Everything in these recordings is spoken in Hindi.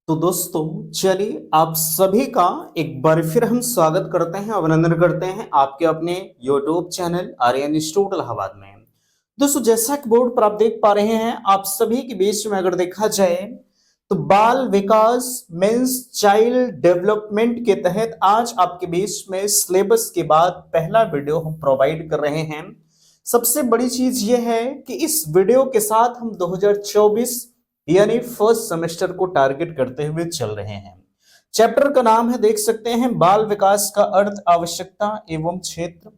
तो दोस्तों चलिए आप सभी का एक बार फिर हम स्वागत करते हैं, अभिनंदन करते हैं आपके अपने YouTube channel Aryan institute Allahabad में। दोस्तों जैसा कि बोर्ड पर आप देख पा रहे हैं, आप सभी के बीच में अगर देखा जाए तो बाल विकास मीन्स चाइल्ड डेवलपमेंट के तहत आज आपके बीच में सिलेबस के बाद पहला वीडियो हम प्रोवाइड कर रहे हैं। सबसे बड़ी चीज यह है कि इस वीडियो के साथ हम 2024 यानी फर्स्ट सेमेस्टर को टारगेट करते हुए चल रहे हैं। चैप्टर का नाम है, देख सकते हैं, बाल विकास का अर्थ, आवश्यकता एवं क्षेत्र।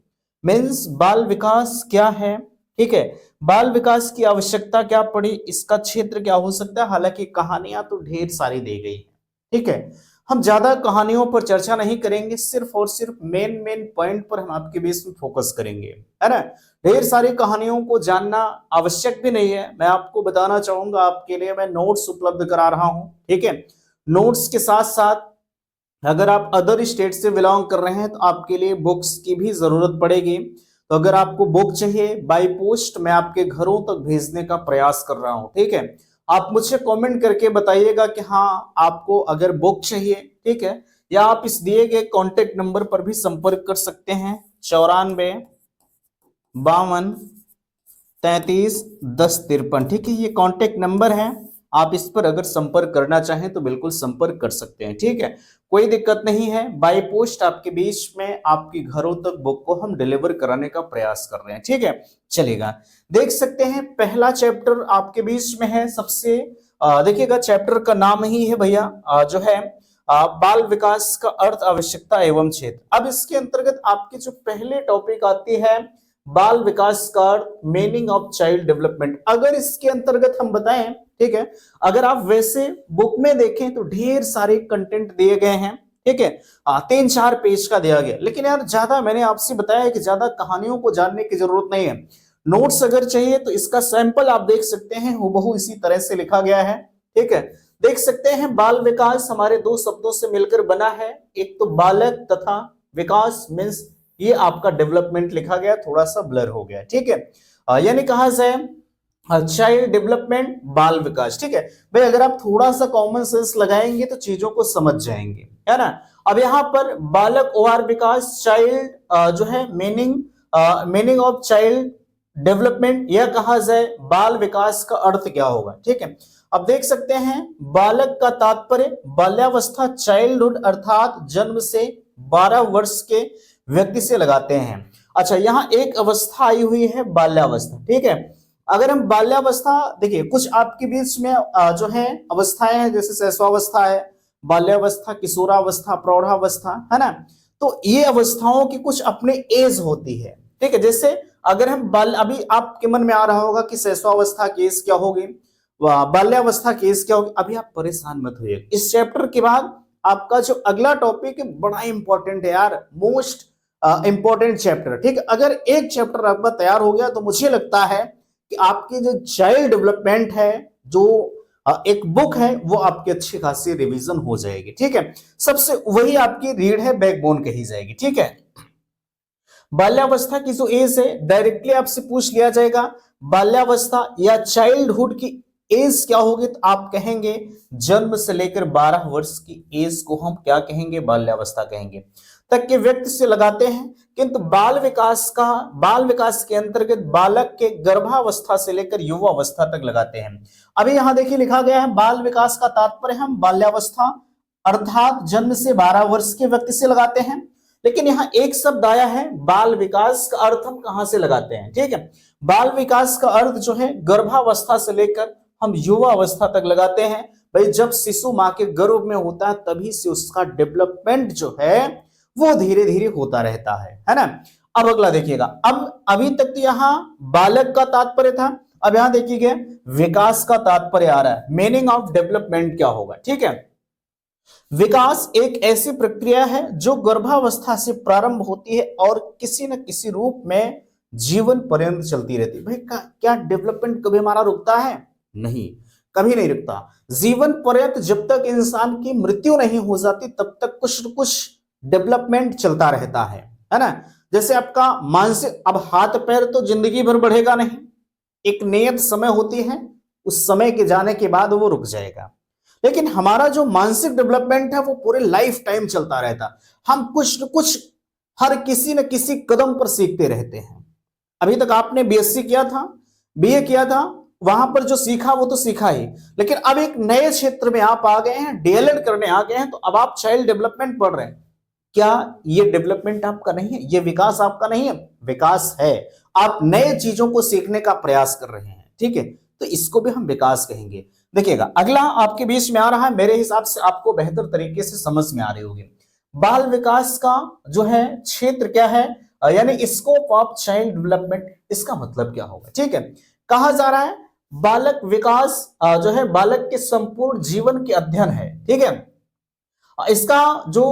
मीन्स बाल विकास क्या है, ठीक है, बाल विकास की आवश्यकता क्या पड़ी, इसका क्षेत्र क्या हो सकता है। हालांकि कहानियां तो ढेर सारी दी गई है, ठीक है, हम ज्यादा कहानियों पर चर्चा नहीं करेंगे, सिर्फ और सिर्फ मेन मेन पॉइंट पर हम आपके बीच में फोकस करेंगे, है ना। ढेर सारी कहानियों को जानना आवश्यक भी नहीं है। मैं आपको बताना चाहूंगा, आपके लिए मैं नोट्स उपलब्ध करा रहा हूं, ठीक है। नोट्स के साथ साथ अगर आप अदर स्टेट से बिलोंग कर रहे हैं तो आपके लिए बुक्स की भी जरूरत पड़ेगी। तो अगर आपको बुक चाहिए बाय पोस्ट, मैं आपके घरों तक भेजने का प्रयास कर रहा हूं, ठीक है। आप मुझे कमेंट करके बताइएगा कि हाँ आपको अगर बुक चाहिए, ठीक है, या आप इस दिए गए कॉन्टेक्ट नंबर पर भी संपर्क कर सकते हैं, 94 52 33 10 53, ठीक है, ये कॉन्टेक्ट नंबर है। आप इस पर अगर संपर्क करना चाहें तो बिल्कुल संपर्क कर सकते हैं, ठीक है, कोई दिक्कत नहीं है। बाय पोस्ट आपके बीच में आपके घरों तक बुक को हम डिलीवर कराने का प्रयास कर रहे हैं, ठीक है, चलेगा। देख सकते हैं पहला चैप्टर आपके बीच में है। सबसे देखिएगा, चैप्टर का नाम ही है भैया जो है बाल विकास का अर्थ, आवश्यकता एवं क्षेत्र। अब इसके अंतर्गत आपके जो पहले टॉपिक आती है बाल विकास का मीनिंग ऑफ चाइल्ड डेवलपमेंट। अगर इसके अंतर्गत हम बताएं, ठीक है, अगर आप वैसे बुक में देखें तो ढेर सारे कंटेंट दिए गए हैं, ठीक है, 3-4 पेज का दिया गया, लेकिन यार ज्यादा मैंने आपसे बताया कि ज्यादा कहानियों को जानने की जरूरत नहीं है। नोट्स अगर चाहिए तो इसका सैंपल आप देख सकते हैं, हूबहू इसी तरह से लिखा गया है, ठीक है। देख सकते हैं बाल विकास हमारे दो शब्दों से मिलकर बना है, एक तो बालक तथा विकास मीन्स ये आपका डेवलपमेंट लिखा गया, थोड़ा सा ब्लर हो गया, ठीक है। यानी कहा जाए चाइल्ड डेवलपमेंट बाल विकास, ठीक है भाई। अगर आप थोड़ा सा कॉमन सेंस लगाएंगे तो चीजों को समझ जाएंगे, है ना। अब यहाँ पर बालक और विकास, चाइल्ड जो है मीनिंग ऑफ चाइल्ड डेवलपमेंट, यह कहा जाए बाल विकास का अर्थ क्या होगा, ठीक है। अब देख सकते हैं बालक का तात्पर्य बाल्यावस्था, चाइल्डहुड अर्थात जन्म से 12 वर्ष के व्यक्ति से लगाते हैं। अच्छा, यहाँ एक अवस्था आई हुई है बाल्यावस्था, ठीक है। अगर हम बाल्यावस्था देखिए, कुछ आपके बीच में जो है अवस्थाएं हैं, जैसे शैशवावस्था है, बाल्यावस्था, किशोरावस्था, प्रौढ़ावस्था, है ना। तो ये अवस्थाओं की कुछ अपने एज होती है, ठीक है। जैसे अगर हम बाल, अभी आपके मन में आ रहा होगा कि शैशवावस्था की एज क्या होगी, बाल्यावस्था की एज क्या होगी, अभी आप परेशान मत होइए। इस चैप्टर के बाद आपका जो अगला टॉपिक है बड़ा इंपॉर्टेंट है यार, मोस्ट इंपॉर्टेंट चैप्टर, ठीक है। अगर एक चैप्टर आपका तैयार हो गया तो मुझे लगता है कि आपकी जो चाइल्ड डेवलपमेंट है, जो एक बुक है, वो आपकी अच्छी खासी रिवीजन हो जाएगी, ठीक है। सबसे वही आपकी रीढ़ है, बैकबोन कही जाएगी, ठीक है। बाल्यावस्था की जो एज है, डायरेक्टली आपसे पूछ लिया जाएगा बाल्यावस्था या चाइल्डहुड की एज क्या होगी, तो आप कहेंगे जन्म से लेकर 12 वर्ष की एज को हम क्या कहेंगे, बाल्यावस्था कहेंगे, तक के व्यक्ति से लगाते हैं। किंतु बाल विकास के अंतर्गत बालक के गर्भावस्था से लेकर युवावस्था तक लगाते हैं। अभी यहां देखिए लिखा गया है बाल विकास का तात्पर्य हम बाल्यावस्था अर्थात जन्म से 12 वर्ष के व्यक्ति से लगाते हैं। लेकिन यहाँ एक शब्द आया है बाल विकास का अर्थ हम कहां से लगाते हैं, ठीक है। बाल विकास का अर्थ जो है गर्भावस्था से लेकर हम युवा अवस्था तक लगाते हैं। भाई जब शिशु मां के गर्भ में होता है तभी से उसका डेवलपमेंट जो है वो धीरे धीरे होता रहता है ना। अब अगला देखिएगा, अब अभी तक तो यहाँ बालक का तात्पर्य था, अब यहां देखिए विकास का तात्पर्य आ रहा है, मीनिंग ऑफ डेवलपमेंट क्या होगा, ठीक है। विकास एक ऐसी प्रक्रिया है जो गर्भावस्था से प्रारंभ होती है और किसी न किसी रूप में जीवन पर्यंत चलती रहती है। भाई क्या डेवलपमेंट कभी हमारा रुकता है? नहीं, कभी नहीं रुकता। जीवन पर्यंत जब तक इंसान की मृत्यु नहीं हो जाती तब तक कुछ न कुछ डेवलपमेंट चलता रहता है ना। जैसे आपका मानसिक, अब हाथ पैर तो जिंदगी भर बढ़ेगा नहीं, एक नियत समय होती है, उस समय के जाने के बाद वो रुक जाएगा। लेकिन हमारा जो मानसिक डेवलपमेंट है वो पूरे लाइफ टाइम चलता रहता। हम कुछ न कुछ हर किसी न किसी कदम पर सीखते रहते हैं। अभी तक आपने बीएससी किया था, बीए किया था, वहां पर जो सीखा वो तो सीखा ही, लेकिन अब एक नए क्षेत्र में आप आ गए हैं, डीएलएड करने आ गए हैं, तो अब आप चाइल्ड डेवलपमेंट पढ़ रहे हैं। क्या ये डेवलपमेंट आपका नहीं है? ये विकास आपका नहीं है? विकास है। आप नए चीजों को सीखने का प्रयास कर रहे हैं, ठीक है, तो इसको भी हम विकास कहेंगे। देखिएगा, अगला आपके बीच में आ रहा है, मेरे हिसाब से आपको बेहतर तरीके से समझ में आ रही होगी। बाल विकास का जो है क्षेत्र क्या है, यानी स्कोप ऑफ चाइल्ड डेवलपमेंट, इसका मतलब क्या होगा? ठीक है, कहा जा रहा है बालक विकास जो है बालक के संपूर्ण जीवन के अध्ययन है। ठीक है, इसका जो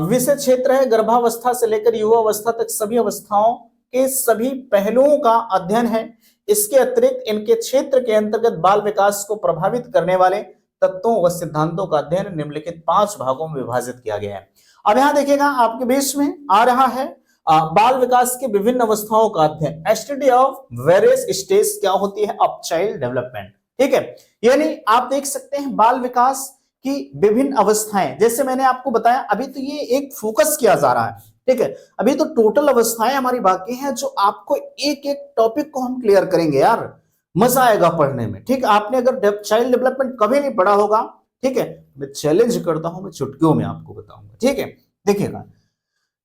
विषय क्षेत्र है गर्भावस्था से लेकर युवावस्था तक सभी अवस्थाओं के सभी पहलुओं का अध्ययन है। इसके अतिरिक्त इनके क्षेत्र के अंतर्गत बाल विकास को प्रभावित करने वाले तत्वों व सिद्धांतों का अध्ययन निम्नलिखित 5 भागों में विभाजित किया गया है। अब यहां देखिएगा, आपके बीच में आ रहा है बाल विकास के विभिन्न अवस्थाओं का अध्ययन, स्टडी ऑफ वेरियस स्टेज क्या होती है ऑफ चाइल्ड डेवलपमेंट। ठीक है, यानी आप देख सकते हैं बाल विकास की विभिन्न अवस्थाएं, जैसे मैंने आपको बताया, अभी तो ये एक फोकस किया जा रहा है। ठीक है, अभी तो टोटल अवस्थाएं हमारी बाकी हैं, जो आपको एक एक टॉपिक को हम क्लियर करेंगे यार, मजा आएगा पढ़ने में। ठीक है, आपने अगर चाइल्ड डेवलपमेंट कभी नहीं पढ़ा होगा, ठीक है, मैं चैलेंज करता हूं, मैं चुटकियों में आपको बताऊंगा। ठीक है, देखिएगा,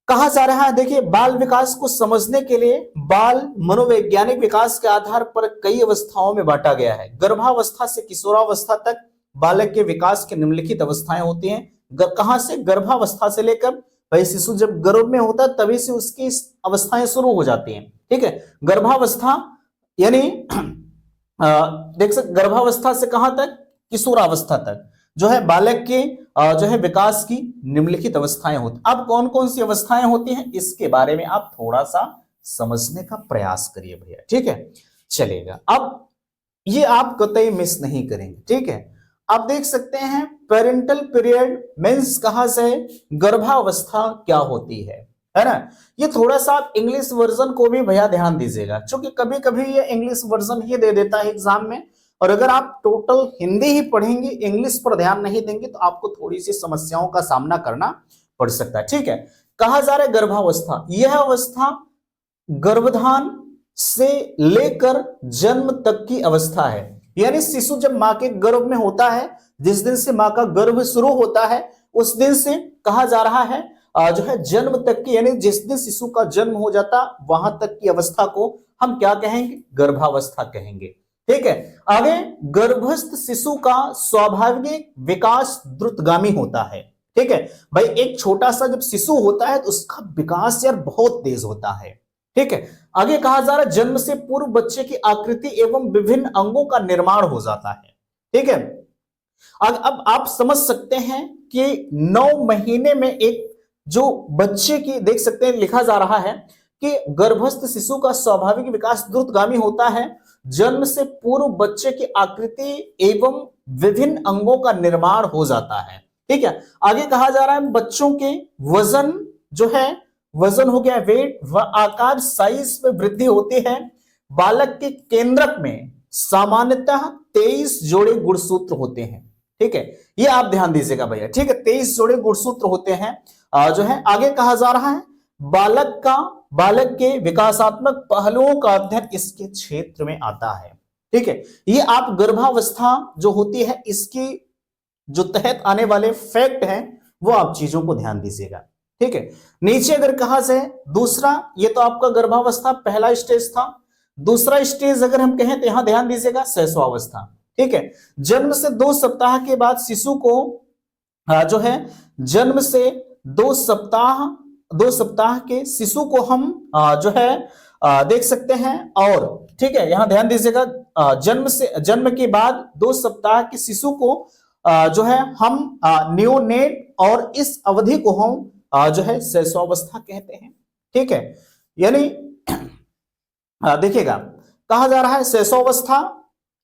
कहा जा रहा है, देखिए, बाल विकास को समझने के लिए बाल मनोवैज्ञानिक विकास के आधार पर कई अवस्थाओं में बांटा गया है। गर्भावस्था से किशोरावस्था तक बालक के विकास की निम्नलिखित अवस्थाएं होती हैं। कहां से? गर्भावस्था से लेकर, भाई शिशु जब गर्भ में होता है तभी से उसकी अवस्थाएं शुरू हो जाती हैं। ठीक है, गर्भावस्था यानी देख सकते, गर्भावस्था से कहां तक? किशोरावस्था तक जो है बालक के जो है विकास की निम्नलिखित अवस्थाएं होती। अब कौन कौन सी अवस्थाएं होती हैं, इसके बारे में आप थोड़ा सा समझने का प्रयास करिए भैया। ठीक है, चलेगा, अब ये आप कतई मिस नहीं करेंगे। ठीक है, आप देख सकते हैं पेरेंटल पीरियड मींस कहां से? गर्भावस्था क्या होती है ना? ये थोड़ा सा आप इंग्लिश वर्जन को भी भैया ध्यान दीजिएगा, क्योंकि कभी कभी ये इंग्लिश वर्जन ही दे देता है एग्जाम में, और अगर आप टोटल हिंदी ही पढ़ेंगे, इंग्लिश पर ध्यान नहीं देंगे, तो आपको थोड़ी सी समस्याओं का सामना करना पड़ सकता है। ठीक है, कहा जा रहा है गर्भावस्था, यह अवस्था गर्भधान से लेकर जन्म तक की अवस्था है। यानी शिशु जब मां के गर्भ में होता है, जिस दिन से मां का गर्भ शुरू होता है, उस दिन से कहा जा रहा है जो है जन्म तक की, यानी जिस दिन शिशु का जन्म हो जाता वहां तक की अवस्था को हम क्या कहेंगे? गर्भावस्था कहेंगे। ठीक है, आगे, गर्भस्थ शिशु का स्वाभाविक विकास द्रुतगामी होता है। ठीक है भाई, एक छोटा सा जब शिशु होता है तो उसका विकास यार बहुत तेज होता है। ठीक है, आगे कहा जा रहा है जन्म से पूर्व बच्चे की आकृति एवं विभिन्न अंगों का निर्माण हो जाता है। ठीक है, अब आप समझ सकते हैं कि 9 महीने में एक जो बच्चे की, देख सकते हैं लिखा जा रहा है कि गर्भस्थ शिशु का स्वाभाविक विकास द्रुतगामी होता है, जन्म से पूर्व बच्चे की आकृति एवं विभिन्न अंगों का निर्माण हो जाता है। ठीक है, आगे कहा जा रहा है बच्चों के वजन जो है, वजन हो गया वेट व आकार साइज में वृद्धि होती है। बालक के केंद्रक में सामान्यतः 23 जोड़े गुणसूत्र होते हैं। ठीक है, ये आप ध्यान दीजिएगा भैया। ठीक है, 23 जोड़े गुणसूत्र होते हैं जो है। आगे कहा जा रहा है बालक के विकासात्मक पहलुओं का अध्ययन इसके क्षेत्र में आता है। ठीक है, ये आप गर्भावस्था जो होती है इसकी जो तहत आने वाले फैक्ट हैं वो आप चीजों को ध्यान दीजिएगा। ठीक है, नीचे अगर कहा जाए दूसरा, ये तो आपका गर्भावस्था पहला स्टेज था। दूसरा स्टेज अगर हम कहें तो यहां ध्यान दीजिएगा शैशवावस्था। ठीक है, जन्म से 2 सप्ताह के बाद शिशु को जो है जन्म से 2 सप्ताह के शिशु को हम जो है देख सकते हैं। और ठीक है, यहां ध्यान दीजिएगा जन्म के बाद 2 सप्ताह के शिशु को जो है हम नियोनेट, और इस अवधि को हम जो है शैशवावस्था कहते हैं। ठीक है, यानी देखिएगा कहा जा रहा है शैशवावस्था,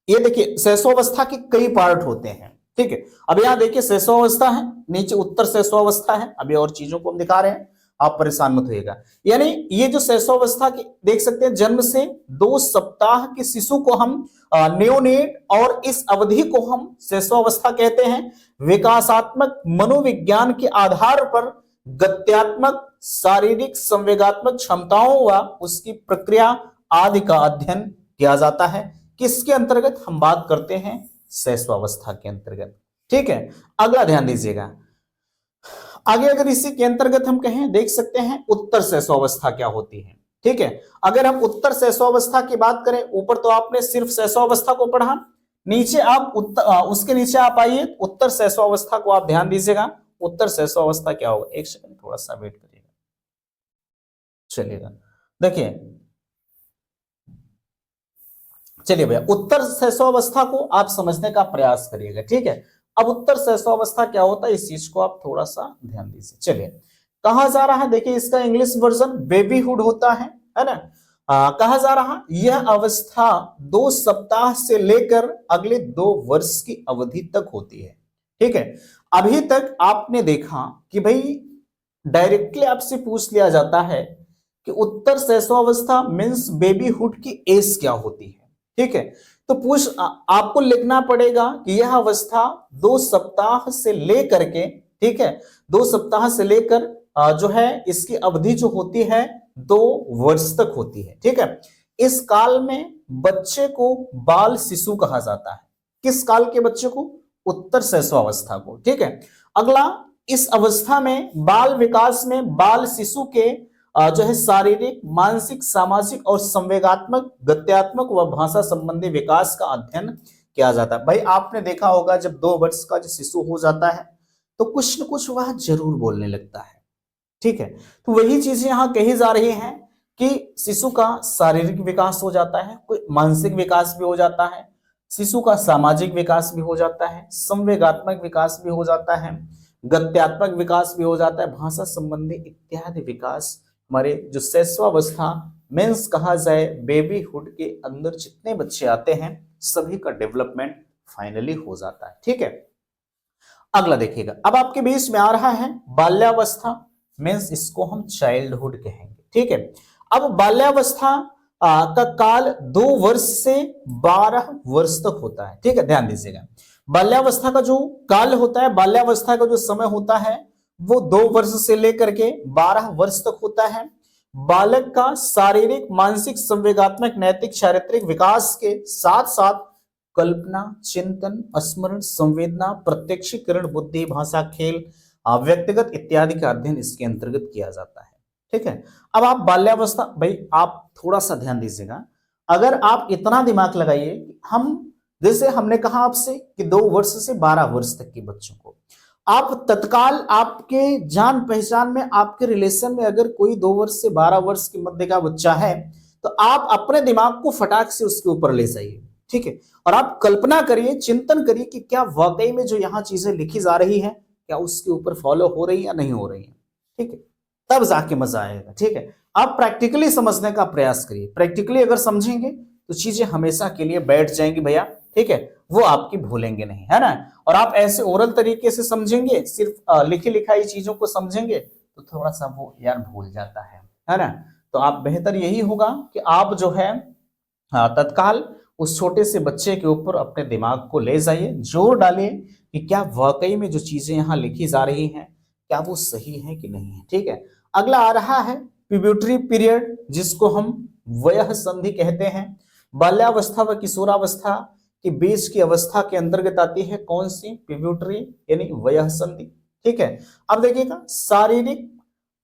ये देखिए शैशवावस्था के कई पार्ट होते हैं। ठीक है, अब यहां देखिए शैशवावस्था है, नीचे उत्तर शैशवावस्था है, अभी और चीजों को हम दिखा रहे हैं। आप परेशान मत होइएगा। यानी ये जो शैशवावस्था की देख सकते हैं, जन्म से 2 सप्ताह के शिशु को हम नेओनेट, और इस अवधि को हम शैशवावस्था कहते हैं। विकासात्मक मनोविज्ञान के आधार पर गत्यात्मक, शारीरिक, संवेगात्मक क्षमताओं व उसकी प्रक्रिया आदि का अध्ययन किया जाता है। किसके अंतर्गत हम बात करते हैं? शैशवावस्था के अंतर्गत। ठीक है, अगला ध्यान दीजिएगा। आगे अगर इसी के अंतर्गत हम कहें, देख सकते हैं उत्तर शैशवावस्था क्या होती है। ठीक है, अगर हम उत्तर शैशवावस्था की बात करें, ऊपर तो आपने सिर्फ शैशवावस्था को पढ़ा, नीचे आप उसके नीचे आप आइए, उत्तर शैशवावस्था को आप ध्यान दीजिएगा। उत्तर शैशवावस्था क्या होगा? एक सेकंड थोड़ा सा वेट करिएगा, चलिएगा। देखिए, चलिए भैया, उत्तर शैशवावस्था को आप समझने का प्रयास करिएगा। ठीक है, अब उत्तर शैशवावस्था क्या होता है, इस चीज को आप थोड़ा सा ध्यान दीजिए। चलिए, कहा जा रहा है, देखिए इसका इंग्लिश वर्जन बेबीहुड होता है ना। कहा जा रहा, यह अवस्था 2 सप्ताह से लेकर अगले 2 वर्ष की अवधि तक होती है। ठीक है, अभी तक आपने देखा कि भाई डायरेक्टली आपसे पूछ लिया जाता है कि उत्तर शैशवावस्था मींस बेबीहुड की एज क्या होती है। ठीक है, तो आपको लिखना पड़ेगा कि यह अवस्था 2 सप्ताह से लेकर के, ठीक है, 2 सप्ताह से लेकर जो है इसकी अवधि जो होती है 2 वर्ष तक होती है। ठीक है, इस काल में बच्चे को बाल शिशु कहा जाता है। किस काल के बच्चे को? उत्तर शैशवावस्था को। ठीक है, अगला, इस अवस्था में बाल विकास में बाल शिशु के जो है शारीरिक, मानसिक, सामाजिक और संवेगात्मक, गत्यात्मक व भाषा संबंधी विकास का अध्ययन किया जाता है। भाई आपने देखा होगा, जब 2 वर्ष का जो शिशु हो जाता है तो कुछ न कुछ वह जरूर बोलने लगता है। ठीक है, तो वही चीजें यहाँ कही जा रही हैं कि शिशु का शारीरिक विकास हो जाता है, कोई मानसिक विकास भी हो जाता है, शिशु का सामाजिक विकास भी हो जाता है, संवेगात्मक विकास भी हो जाता है, गत्यात्मक विकास भी हो जाता है, भाषा संबंधी इत्यादि विकास हमारे जो शैशवावस्था मींस कहा जाए बेबीहुड के अंदर जितने बच्चे आते हैं सभी का डेवलपमेंट फाइनली हो जाता है। ठीक है, अगला देखिएगा, अब आपके बीच में आ रहा है बाल्यावस्था मींस इसको हम चाइल्डहुड कहेंगे। ठीक है, अब बाल्यावस्था का काल 2 वर्ष से 12 वर्ष तक होता है। ठीक है, ध्यान दीजिएगा, बाल्यावस्था का जो काल होता है, बाल्यावस्था का जो समय होता है वो 2 वर्ष से लेकर के 12 वर्ष तक होता है। बालक का शारीरिक, मानसिक, संवेगात्मक, नैतिक, चारित्रिक विकास के साथ साथ कल्पना, चिंतन, स्मरण, संवेदना, प्रत्यक्षीकरण, बुद्धि, भाषा, खेल, व्यक्तिगत इत्यादि का अध्ययन इसके अंतर्गत किया जाता है। ठीक है, अब आप बाल्यावस्था, भाई आप थोड़ा सा ध्यान दीजिएगा, अगर आप इतना दिमाग लगाइए, हम जैसे हमने कहा आपसे कि 2 वर्ष से 12 वर्ष तक के बच्चों को आप तत्काल आपके जान पहचान में, आपके रिलेशन में अगर कोई 2 वर्ष से 12 वर्ष के मध्य का बच्चा है तो आप अपने दिमाग को फटाक से उसके ऊपर ले जाइए। ठीक है, और आप कल्पना करिए, चिंतन करिए कि क्या वाकई में जो यहाँ चीजें लिखी जा रही है क्या उसके ऊपर फॉलो हो रही है या नहीं हो रही है। ठीक है, तब जाके मजा आएगा। ठीक है, आप प्रैक्टिकली समझने का प्रयास करिए, प्रैक्टिकली अगर समझेंगे तो चीजें हमेशा के लिए बैठ जाएंगी भैया। ठीक है, वो आपकी भूलेंगे नहीं, है ना। और आप ऐसे ओरल तरीके से समझेंगे, सिर्फ लिखी लिखाई चीजों को समझेंगे तो थोड़ा सा वो यार भूल जाता है ना। तो आप बेहतर यही होगा कि आप जो है तत्काल उस छोटे से बच्चे के ऊपर अपने दिमाग को ले जाइए, जोर डालिए कि क्या वाकई में जो चीजें यहाँ लिखी जा रही हैं क्या वो सही है कि नहीं है। ठीक है, अगला आ रहा है प्यूबर्टी पीरियड, जिसको हम वयः संधि कहते हैं। बाल्यावस्था व किशोरावस्था के बीच की अवस्था के अंतर्गत आती है कौन सी? प्यूबर्टी यानी वयः संधि। ठीक है, अब देखिएगा, शारीरिक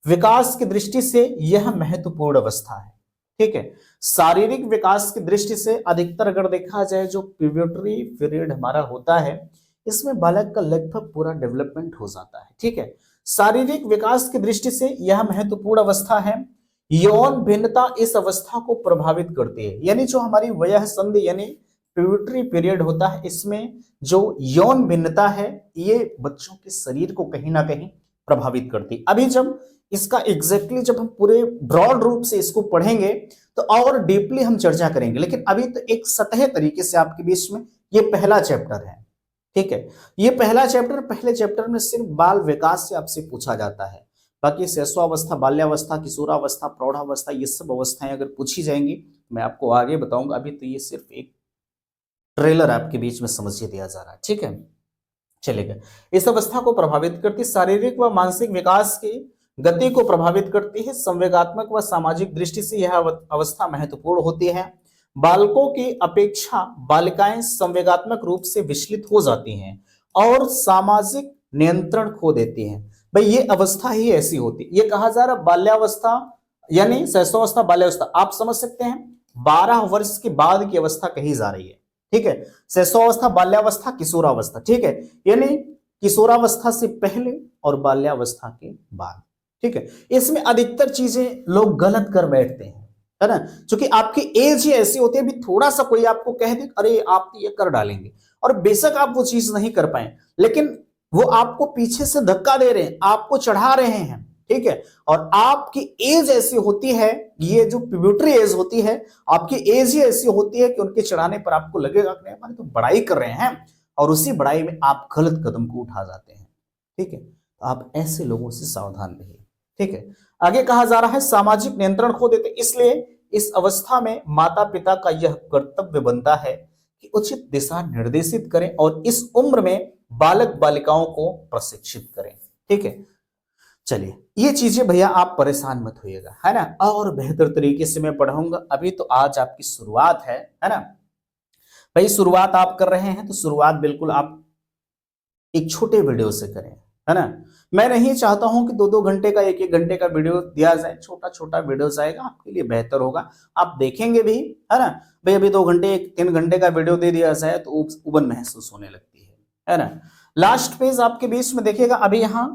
विकास की दृष्टि से यह महत्वपूर्ण अवस्था है। ठीक है, शारीरिक विकास की दृष्टि से अधिकतर अगर देखा जाए जो प्यूबर्टी पीरियड हमारा होता है इसमें बालक का लगभग पूरा डेवलपमेंट हो जाता है। ठीक है, शारीरिक विकास की दृष्टि से यह महत्वपूर्ण अवस्था है। यौन भिन्नता इस अवस्था को प्रभावित करती है, यानी जो हमारी वयः संधि यानी प्यूबर्टी पीरियड होता है इसमें जो यौन भिन्नता है ये बच्चों के शरीर को कहीं ना कहीं प्रभावित करती है। अभी जब इसका एग्जैक्टली जब हम पूरे ब्रॉड रूप से इसको पढ़ेंगे तो और डीपली हम चर्चा करेंगे, लेकिन अभी तो एक सतह तरीके से आपके बीच में ये पहला चैप्टर है। ठीक है, ये पहला चैप्टर, पहले चैप्टर में सिर्फ बाल विकास से आपसे पूछा जाता है। बाकी शैशवावस्था, बाल्यावस्था, किशोरावस्था, प्रौढ़ावस्था, ये सब अवस्थाएं अगर पूछी जाएंगी मैं आपको आगे बताऊंगा। अभी तो ये सिर्फ एक ट्रेलर आपके बीच में समझिए दिया जा रहा है, ठीक है। चलेगा। इस अवस्था को प्रभावित करती शारीरिक व मानसिक विकास की गति को प्रभावित करती है। संवेगात्मक व सामाजिक दृष्टि से यह अवस्था महत्वपूर्ण होती है। बालकों की अपेक्षा बालिकाएं संवेगात्मक रूप से विचलित हो जाती हैं और सामाजिक नियंत्रण खो देती हैं। भाई ये अवस्था ही ऐसी होती है। ये कहा जा रहा बाल्यावस्था यानी शैशवावस्था, बाल्यावस्था आप समझ सकते हैं 12 वर्ष के बाद की अवस्था कही जा रही है, ठीक है। शैशवावस्था, बाल्यावस्था, किशोरावस्था, ठीक है, यानी किशोरावस्था से पहले और बाल्यावस्था के बाद, ठीक है। इसमें अधिकतर चीजें लोग गलत कर बैठते हैं, है ना, क्योंकि आपकी एज ही ऐसी होती है। अभी थोड़ा सा कोई आपको कह दे अरे आप ये कर डालेंगे, और बेशक आप वो चीज नहीं कर पाए, लेकिन वो आपको पीछे से धक्का दे रहे हैं, आपको चढ़ा रहे हैं, ठीक है। और आपकी एज ऐसी होती है, ये जो प्यूबर्टी एज होती है, आपकी एज ही ऐसी होती है कि उनके चढ़ाने पर आपको लगेगा कि हमारे तो बड़ाई कर रहे हैं, और उसी बड़ाई में आप गलत कदम को उठा जाते हैं, ठीक है। तो आप ऐसे लोगों से सावधान रहिए, ठीक है। आगे कहा जा रहा है सामाजिक नियंत्रण खो देते, इसलिए इस अवस्था में माता पिता का यह कर्तव्य बनता है कि उचित दिशा निर्देशित करें और इस उम्र में बालक बालिकाओं को प्रशिक्षित करें, ठीक है। चलिए ये चीजें भैया आप परेशान मत होइएगा, है ना, और बेहतर तरीके से मैं पढ़ाऊंगा। अभी तो आज आपकी शुरुआत है ना भाई, शुरुआत आप कर रहे हैं तो शुरुआत बिल्कुल आप एक छोटे वीडियो से करें, है ना। मैं नहीं चाहता हूं कि 2-2 घंटे का, 1-1 घंटे का वीडियो दिया जाए, छोटा छोटा वीडियो जाएगा आपके लिए बेहतर होगा, आप देखेंगे भी, है ना। भाई अभी 2 घंटे 3 घंटे का वीडियो दे दिया जाए तो उबन महसूस होने लगती है ना। लास्ट पेज आपके बीच में देखिएगा, अभी यहाँ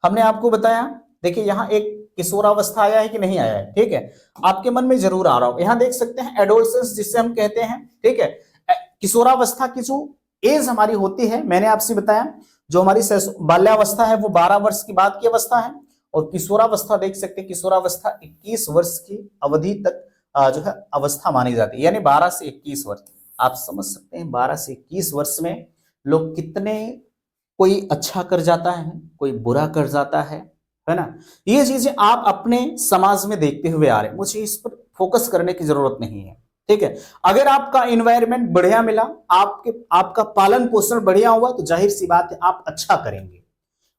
हमने आपको बताया, देखिए यहाँ एक किशोरावस्था आया है कि नहीं आया है, ठीक है, आपके मन में जरूर आ रहा हो। यहाँ देख सकते हैं एडोलसेंस जिसे हम कहते हैं, ठीक है। किशोरावस्था की जो एज हमारी होती है, मैंने आपसे बताया जो हमारी बाल्यावस्था है वो 12 वर्ष की बाद की अवस्था है, और किशोरावस्था देख सकते हैं, किशोरावस्था 21 वर्ष की अवधि तक जो है अवस्था मानी जाती है, यानी 12 से 21 वर्ष। आप समझ सकते हैं 12 से 21 वर्ष में लोग कितने, कोई अच्छा कर जाता है, कोई बुरा कर जाता है ना। ये चीजें आप अपने समाज में देखते हुए आ रहे हैं, मुझे इस पर फोकस करने की जरूरत नहीं है, ठीक है। अगर आपका एनवायरनमेंट बढ़िया मिला, आपका पालन पोषण बढ़िया हुआ, तो जाहिर सी बात है आप अच्छा करेंगे।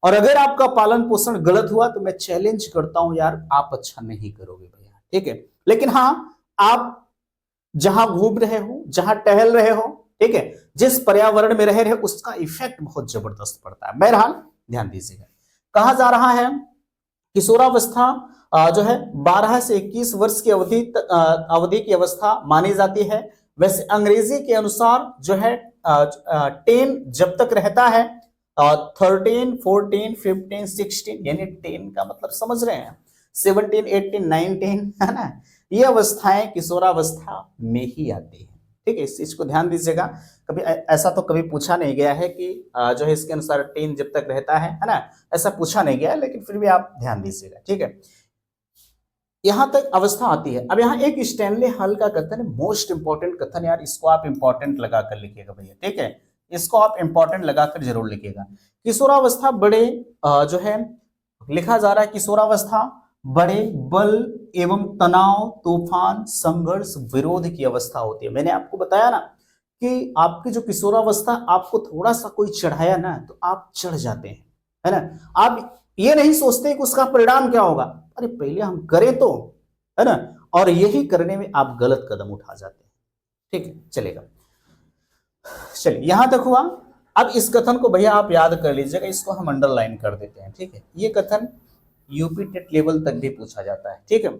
और अगर आपका पालन पोषण गलत हुआ तो मैं चैलेंज करता हूं यार, आप अच्छा नहीं करोगे भैया, ठीक है। लेकिन हाँ, आप जहां घूम रहे हो, जहां टहल रहे हो, ठीक है, जिस पर्यावरण में रह रहे हो, उसका इफेक्ट बहुत जबरदस्त पड़ता है। बहरहाल ध्यान दीजिएगा, कहा जा रहा है किशोरावस्था जो है 12 से 21 वर्ष की अवधि की अवस्था मानी जाती है। वैसे अंग्रेजी के अनुसार जो है 10 जब तक रहता है, 13, 14, 15, 16, यानी 10 का मतलब समझ रहे हैं, 17, 18, 19, है ना, ये अवस्थाएं किशोरावस्था में ही आती है, ठीक है। इस चीज को ध्यान दीजिएगा, कभी ऐसा तो कभी पूछा नहीं गया है कि जो है इसके अनुसार 10 जब तक रहता है ना, ऐसा पूछा नहीं गया है, लेकिन फिर भी आप ध्यान दीजिएगा, ठीक है। यहां तक अवस्था आती है। अब यहाँ एक स्टैनले हल का कथन है, मोस्ट इंपॉर्टेंट कथन यार, इसको आप इंपॉर्टेंट लगाकर लिखिएगा भैया, ठीक है, इसको आप इंपॉर्टेंट लगाकर जरूर लिखिएगा। किशोरावस्था बड़े जो है लिखा जा रहा है, किशोरावस्था बड़े बल एवं तनाव, तूफान, संघर्ष, विरोध की अवस्था होती है। मैंने आपको बताया ना कि आपकी जो किशोरावस्था, आपको थोड़ा सा कोई चढ़ाया ना तो आप चढ़ जाते हैं, है ना। आप ये नहीं सोचते कि उसका परिणाम क्या होगा, अरे पहले हम करें तो, है ना, और यही करने में आप गलत कदम उठा जाते हैं, ठीक है। चलेगा, चलिए यहां तक हुआ। अब इस कथन को भैया आप याद कर लीजिएगा, इसको हम अंडरलाइन कर देते हैं, ठीक है। ये कथन यूपी टेट लेवल तक भी पूछा जाता है, ठीक है।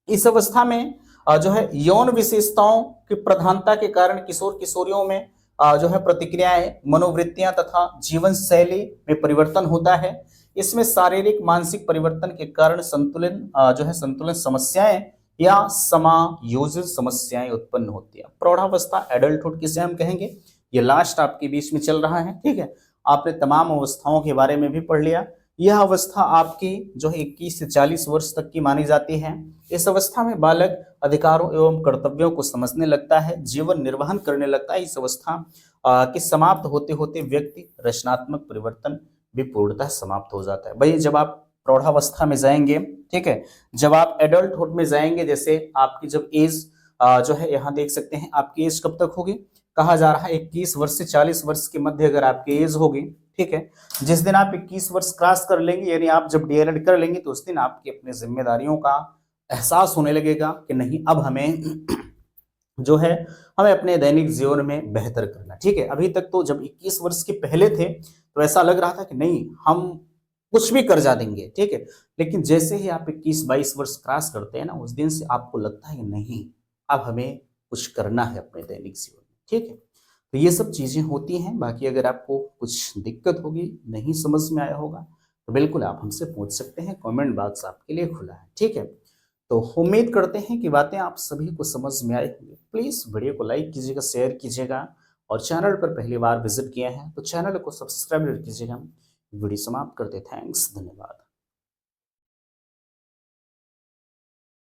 इस अवस्था में जो है यौन विशेषताओं की प्रधानता के कारण किशोर किशोरियों में जो है प्रतिक्रियाएं, मनोवृत्तियां तथा जीवन शैली में परिवर्तन होता है। इसमें शारीरिक मानसिक परिवर्तन के कारण संतुलन जो है संतुलन समस्याएं या समायोजन समस्याएं उत्पन्न होती है। प्रौढ़ावस्था, एडल्टहुड किसे हम कहेंगे, ये लास्ट आपके बीच में चल रहा है, ठीक है। आपने तमाम अवस्थाओं के बारे में भी पढ़ लिया। यह अवस्था आपकी जो है 21 से 40 वर्ष तक की मानी जाती है। इस अवस्था में बालक अधिकारों एवं कर्तव्यों को समझने लगता है, जीवन निर्वहन करने लगता है। इस अवस्था के समाप्त होते होते व्यक्ति रचनात्मक परिवर्तन भी पूर्णतः समाप्त हो जाता है। भाई जब आप प्रौढ़ावस्था में जाएंगे, ठीक है, जब आप एडल्टहुड में जाएंगे, जैसे आपकी जब एज जो है यहाँ देख सकते हैं आपकी एज कब तक होगी, कहा जा रहा है 21 वर्ष से 40 वर्ष के मध्य अगर आपकी एज होगी, ठीक है, जिस दिन आप 21 वर्ष क्रॉस कर लेंगे, यानी आप जब डीएलएड कर लेंगे, तो उस दिन आपकी अपनी जिम्मेदारियों का एहसास होने लगेगा कि नहीं अब हमें जो है हमें अपने दैनिक जीवन में बेहतर करना, ठीक है। अभी तक तो जब 21 वर्ष के पहले थे तो ऐसा लग रहा था कि नहीं हम कुछ भी कर जा देंगे, ठीक है, लेकिन जैसे ही आप 21-22 वर्ष क्रॉस करते हैं ना, उस दिन से आपको लगता है कि नहीं अब हमें कुछ करना है अपने दैनिक जीवन में, ठीक है। तो ये सब चीजें होती हैं। बाकी अगर आपको कुछ दिक्कत होगी, नहीं समझ में आया होगा, तो बिल्कुल आप हमसे पूछ सकते हैं, कमेंट बॉक्स आपके लिए खुला है, ठीक है। तो उम्मीद करते हैं कि बातें आप सभी को समझ में आई होंगी। प्लीज वीडियो को लाइक कीजिएगा, शेयर कीजिएगा, और चैनल पर पहली बार विजिट किया है तो चैनल को सब्सक्राइब कीजिएगा। वीडियो समाप्त करते, थैंक्स, धन्यवाद।